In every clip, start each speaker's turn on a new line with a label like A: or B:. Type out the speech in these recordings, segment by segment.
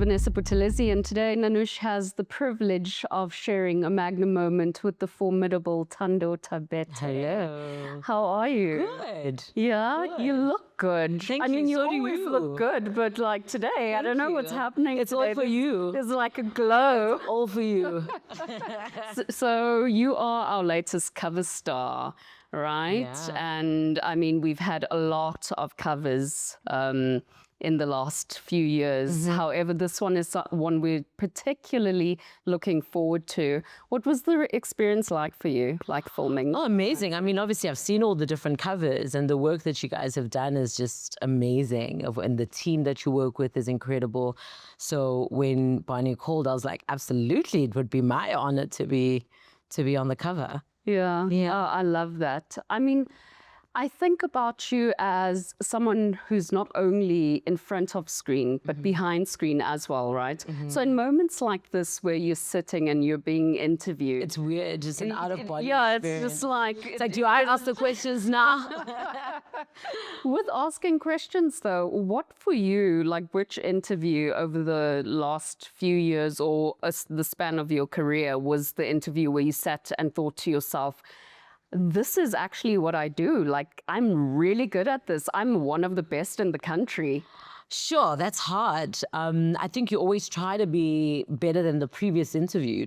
A: Vanessa Buthelezi, and today Nounouche has the privilege of sharing a magnum moment with the formidable Thando Thabethe.
B: Hello.
A: How are you?
B: Good.
A: Yeah,
B: Good.
A: you look good.
B: Thank
A: I
B: you.
A: mean, you
B: So do
A: always
B: you.
A: look good, but like today, I don't know what's happening.
B: It's all
A: today.
B: for
A: There's-
B: you.
A: There's like a glow.
B: All for you.
A: So you are our latest cover star, right?
B: Yeah.
A: And I mean, we've had a lot of covers in the last few years. However, this one is one we're particularly looking forward to. What was the experience like for you, like filming?
B: Oh, amazing. I mean, obviously, I've seen all the different covers, and the work that you guys have done is just amazing. And the team that you work with is incredible. So when Barney called, I was like, absolutely, it would be my honor to be on the cover.
A: Yeah. Oh, I love that. I mean, I think about you as someone who's not only in front of screen, but behind screen as well, right? So in moments like this where you're sitting and you're being interviewed.
B: It's weird, just an out-of-body
A: Yeah,
B: experience.
A: it's just like...
B: It's like, do I ask the questions now?
A: With asking questions though, what for you, like which interview over the last few years or the span of your career was the interview where you sat and thought to yourself, this is actually what I do. Like, I'm really good at this. I'm one of the best in the country.
B: Sure, that's hard. I think you always try to be better than the previous interview.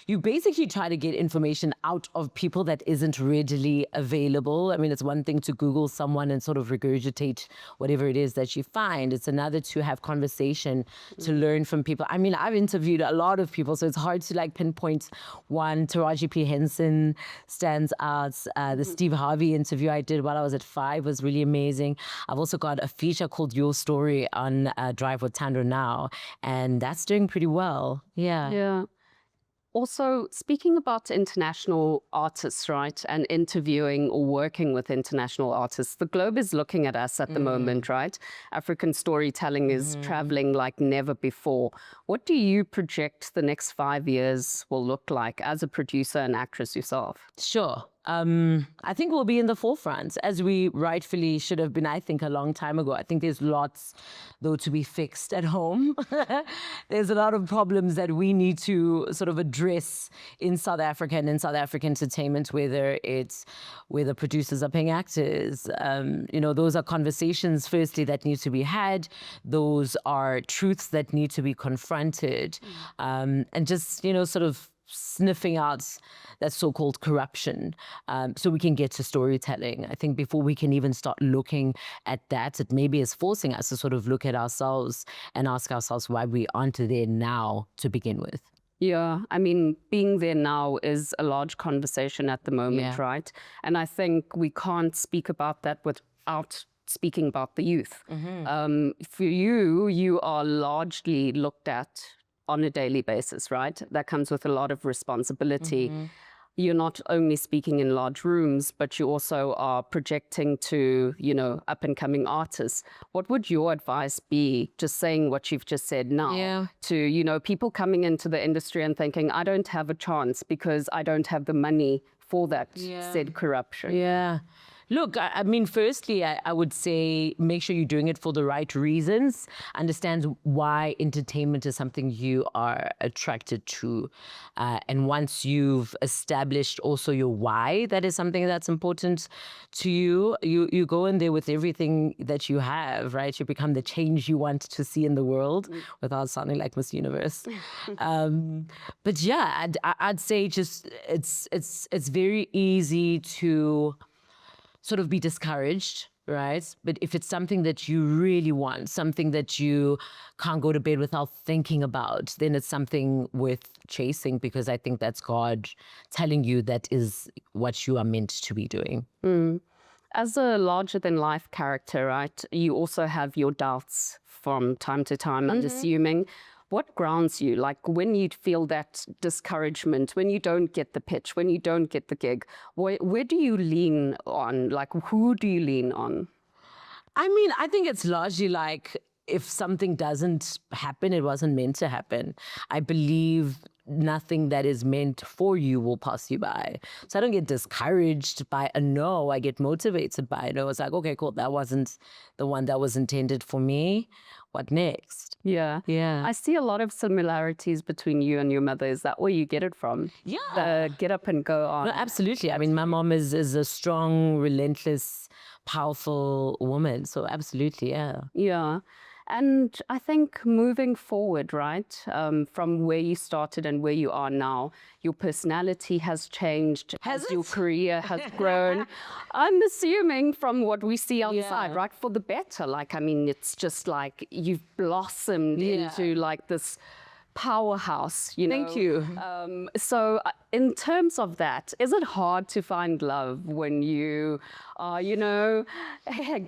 B: You basically try to get information out of people that isn't readily available. I mean, it's one thing to Google someone and sort of regurgitate whatever it is that you find. It's another to have conversation, to learn from people. I mean, I've interviewed a lot of people, so it's hard to like pinpoint one. Taraji P. Henson stands out. The Steve Harvey interview I did while I was at 5 was really amazing. I've also got a feature called Your Story on Drive with Thando now, and that's doing pretty well.
A: Yeah. Also, speaking about international artists, right, and interviewing or working with international artists, the globe is looking at us at the moment, right? African storytelling is traveling like never before. What do you project the next 5 years will look like as a producer and actress yourself?
B: Sure. I think we'll be in the forefront, as we rightfully should have been, I think, a long time ago. I think there's lots, though, to be fixed at home. There's a lot of problems that we need to sort of address in South Africa and in South African entertainment, whether it's whether producers are paying actors. Those are conversations, firstly, that need to be had. Those are truths that need to be confronted. And just, sort of sniffing out that so-called corruption, so we can get to storytelling. I think before we can even start looking at that, it maybe is forcing us to sort of look at ourselves and ask ourselves why we aren't there now to begin with.
A: Yeah, I mean, being there now is a large conversation at the moment, right? And I think we can't speak about that without speaking about the youth. For you are largely looked at on a daily basis, right? That comes with a lot of responsibility. You're not only speaking in large rooms, but you also are projecting to, up and coming artists. What would your advice be, just saying what you've just said now, to, people coming into the industry and thinking, I don't have a chance because I don't have the money for that said corruption?
B: Yeah. Look, I mean, firstly, I would say make sure you're doing it for the right reasons. Understand why entertainment is something you are attracted to. And once you've established also your why, that is something that's important to you, you go in there with everything that you have, right? You become the change you want to see in the world without sounding like Miss Universe. But yeah, I'd say just it's very easy to sort of be discouraged, right? But if it's something that you really want, something that you can't go to bed without thinking about, then it's something worth chasing, because I think that's God telling you that is what you are meant to be doing.
A: As a larger-than-life character, right, you also have your doubts from time to time, I'm assuming. What grounds you? Like when you feel that discouragement, when you don't get the pitch, when you don't get the gig, where do you lean on? Like who do you lean on?
B: I mean, I think it's largely like if something doesn't happen, it wasn't meant to happen. I believe nothing that is meant for you will pass you by. So I don't get discouraged by a no. I get motivated by a no. It's like, okay, cool. That wasn't the one that was intended for me. What next?
A: Yeah.
B: Yeah.
A: I see a lot of similarities between you and your mother. Is that where you get it from?
B: Yeah.
A: The get up and go on.
B: No, absolutely. I mean, my mom is a strong, relentless, powerful woman. So absolutely, yeah.
A: Yeah. And I think moving forward, right, from where you started and where you are now, your personality has changed
B: Has
A: as your
B: it?
A: career has grown. I'm assuming from what we see outside,
B: Yeah.
A: right, for the better. Like, I mean, it's just like you've blossomed
B: Yeah.
A: into like this powerhouse, you know.
B: Thank you.
A: So in terms of that, is it hard to find love when you are, you know,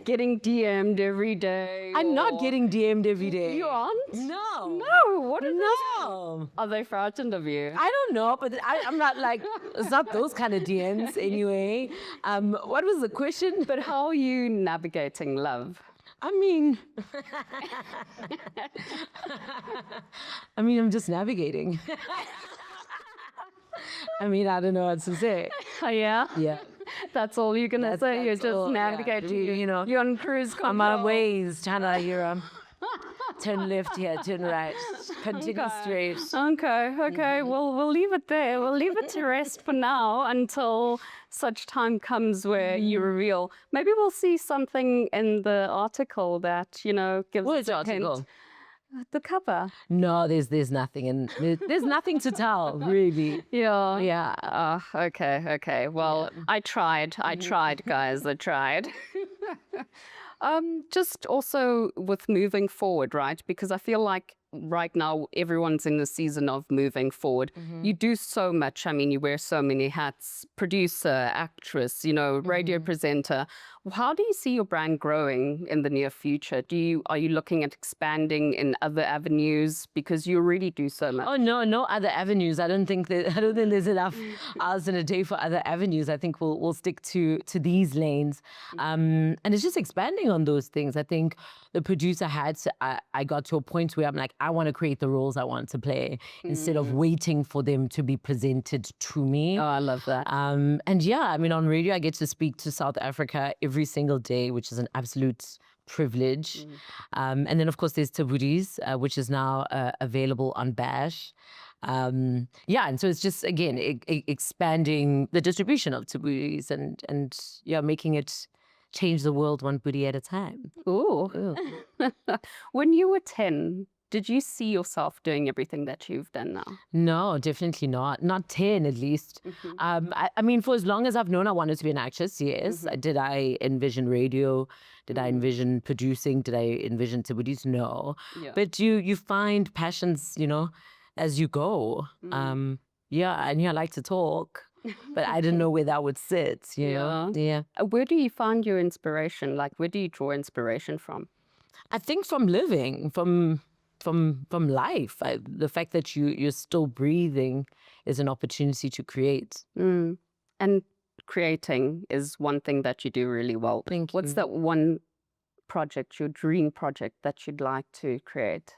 A: getting DM'd every day?
B: I'm not
A: or-
B: getting DM'd every day.
A: You aren't?
B: No.
A: No, what is
B: No.
A: Are they frightened of you?
B: I don't know, but I'm not like, it's not those kind of DMs anyway. What was the question?
A: But how are you navigating love?
B: I mean, I'm just navigating. I mean, I don't know what to say.
A: Oh, yeah?
B: Yeah.
A: That's all you're going to say? You're
B: that's all,
A: just
B: yeah.
A: navigating.
B: You know,
A: You're on cruise control.
B: I'm on ways, trying to turn left here, turn right, continue straight.
A: Okay. Well, we'll leave it there. We'll leave it to rest for now until such time comes where you reveal. Maybe we'll see something in the article that, you know, gives
B: Which
A: us a hint.
B: article?
A: The cover.
B: No, there's nothing, and there's nothing to tell, really.
A: Yeah.
B: Yeah.
A: Okay. Well, I tried, guys. I tried. Just also with moving forward, right? Because I feel like right now everyone's in the season of moving forward. You do so much. I mean, you wear so many hats: producer, actress, you know, radio presenter. How do you see your brand growing in the near future? Are you looking at expanding in other avenues, because you already do so much?
B: Oh no other avenues. I don't think there's enough hours in a day for other avenues. I think we'll stick to these lanes, and it's just expanding on those things. I think the producer hats, I got to a point where I'm like, I want to create the roles I want to play instead of waiting for them to be presented to me.
A: Oh, I love that.
B: And yeah, I mean, on radio, I get to speak to South Africa every single day, which is an absolute privilege. And then, of course, there's Thabethe, which is now available on Bash. Yeah, and so it's just, again, expanding the distribution of Thabethe and yeah, making it change the world one booty at a time.
A: Ooh. When you were 10, did you see yourself doing everything that you've done now?
B: No, definitely not. Not 10, at least. I mean, for as long as I've known I wanted to be an actress, yes. Did I envision radio? Did I envision producing? Did I envision Thabethe? No.
A: Yeah.
B: But you find passions, you know, as you go. Yeah, I knew I like to talk, but I didn't know where that would sit, you know? Yeah.
A: Where do you find your inspiration? Like, where do you draw inspiration from?
B: I think from living, from life. The fact that you're still breathing is an opportunity to create.
A: And creating is one thing that you do really well.
B: Thank you.
A: What's that one project, your dream project, that you'd like to create?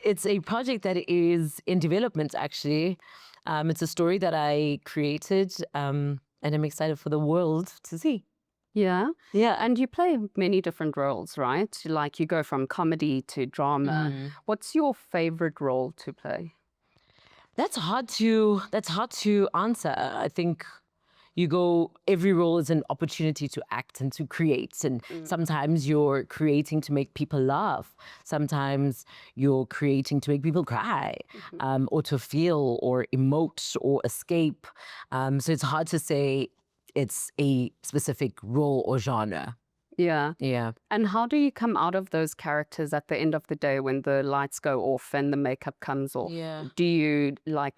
B: It's a project that is in development, actually. It's a story that I created, and I'm excited for the world to see.
A: Yeah.
B: Yeah.
A: And you play many different roles, right? Like, you go from comedy to drama. What's your favorite role to play?
B: That's hard to answer. I think every role is an opportunity to act and to create. And sometimes you're creating to make people laugh. Sometimes you're creating to make people cry, or to feel or emote or escape. So it's hard to say it's a specific role or genre.
A: Yeah.
B: Yeah.
A: And how do you come out of those characters at the end of the day when the lights go off and the makeup comes off?
B: Yeah.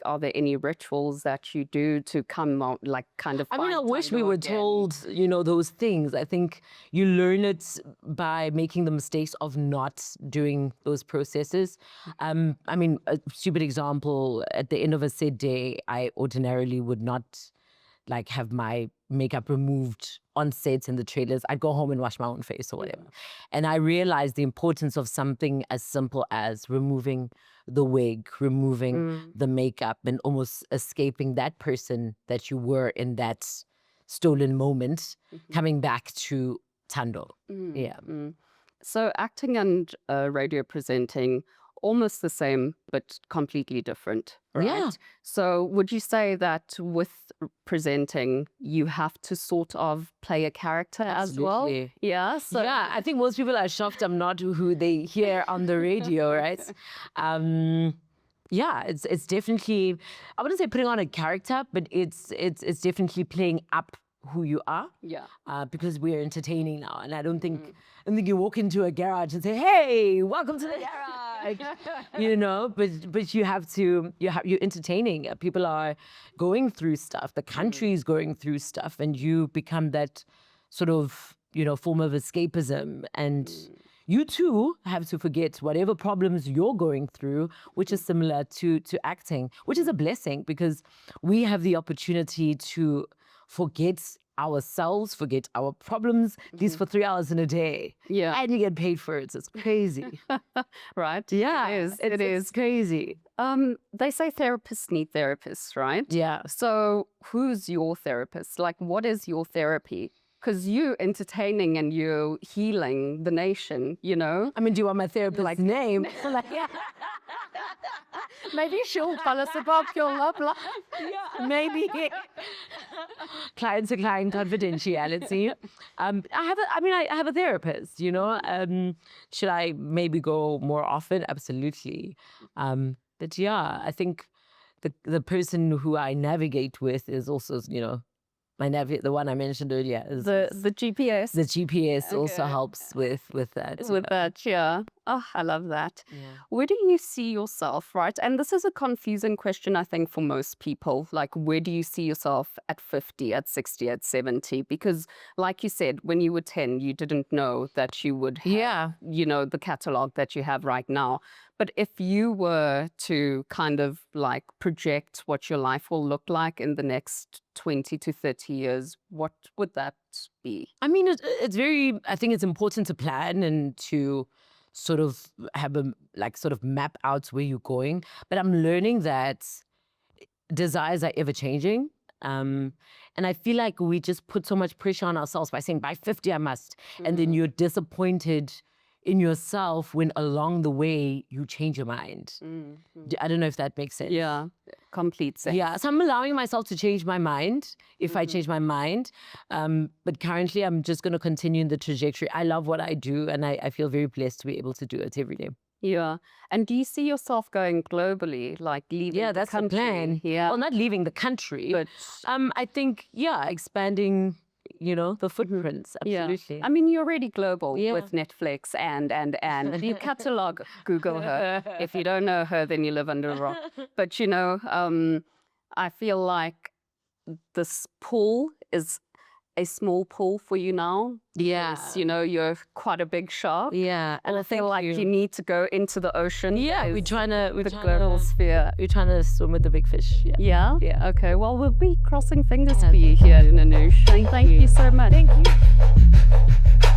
A: Are there any rituals that you do to come out, like, kind of
B: I mean, I wish
A: Thando
B: we were
A: again?
B: told, you know, those things. I think you learn it by making the mistakes of not doing those processes. I mean, a stupid example, at the end of a set day, I ordinarily would not have my makeup removed on sets in the trailers, I'd go home and wash my own face or whatever. And I realized the importance of something as simple as removing the wig, removing the makeup, and almost escaping that person that you were in that stolen moment, coming back to Thando.
A: So acting and radio presenting, almost the same, but completely different, right?
B: Yeah.
A: So would you say that with presenting, you have to sort of play a character as well?
B: Absolutely.
A: Yeah. So
B: Yeah, I think most people are shocked I'm not who they hear on the radio, right? Yeah, it's definitely, I wouldn't say putting on a character, but it's definitely playing up who you are.
A: Yeah.
B: Because we're entertaining now, and I don't think you walk into a garage and say, "Hey, welcome to the garage," But you're entertaining. People are going through stuff. The country is going through stuff, and you become that sort of form of escapism. And you too have to forget whatever problems you're going through, which is similar to acting, which is a blessing because we have the opportunity to forget ourselves, forget our problems, these for 3 hours in a day.
A: Yeah.
B: And you get paid for it. So it's crazy.
A: Right?
B: Yeah.
A: It is.
B: It's crazy.
A: They say therapists need therapists, right?
B: Yeah.
A: So who's your therapist? Like, what is your therapy? Because you're entertaining and you're healing the nation,
B: I mean, do you want my therapist's name?
A: Maybe she'll tell us about your love life.
B: Yeah, maybe. Client-to-client confidentiality. I have a therapist, should I maybe go more often? Absolutely. But yeah, I think the person who I navigate with is also, the one I mentioned earlier is
A: the GPS.
B: The GPS also helps with that.
A: With that, yeah. Oh, I love that.
B: Yeah.
A: Where do you see yourself, right? And this is a confusing question, I think, for most people. Like, where do you see yourself at 50, at 60, at 70? Because, like you said, when you were 10, you didn't know that you would have, the catalog that you have right now. But if you were to kind of like project what your life will look like in the next 20 to 30 years, what would that be?
B: I mean, I think it's important to plan and to sort of have sort of map out where you're going. But I'm learning that desires are ever changing. And I feel like we just put so much pressure on ourselves by saying by 50 I must. And then you're disappointed in yourself when along the way you change your mind. I don't know if that makes sense.
A: Yeah, complete sense.
B: Yeah, so I'm allowing myself to change my mind if I change my mind. But currently I'm just going to continue in the trajectory. I love what I do, and I feel very blessed to be able to do it every day.
A: Yeah. And do you see yourself going globally, like leaving
B: that's
A: the country?
B: the plan.
A: Yeah.
B: Well, not leaving the country, but I think, expanding the footprints. Absolutely.
A: Yeah. I mean, you're already global with Netflix and you catalog, Google her. If you don't know her, then you live under a rock. But, I feel like this pool is a small pool for you now.
B: Yeah.
A: Because, you're quite a big shark.
B: Yeah.
A: And I feel like you need to go into the ocean.
B: Yeah, we're trying to
A: global sphere.
B: We're trying to swim with the big fish.
A: Yeah. Yeah. Okay. Well, we'll be crossing fingers for you here, Nounouche. Thank you so much.
B: Thank you.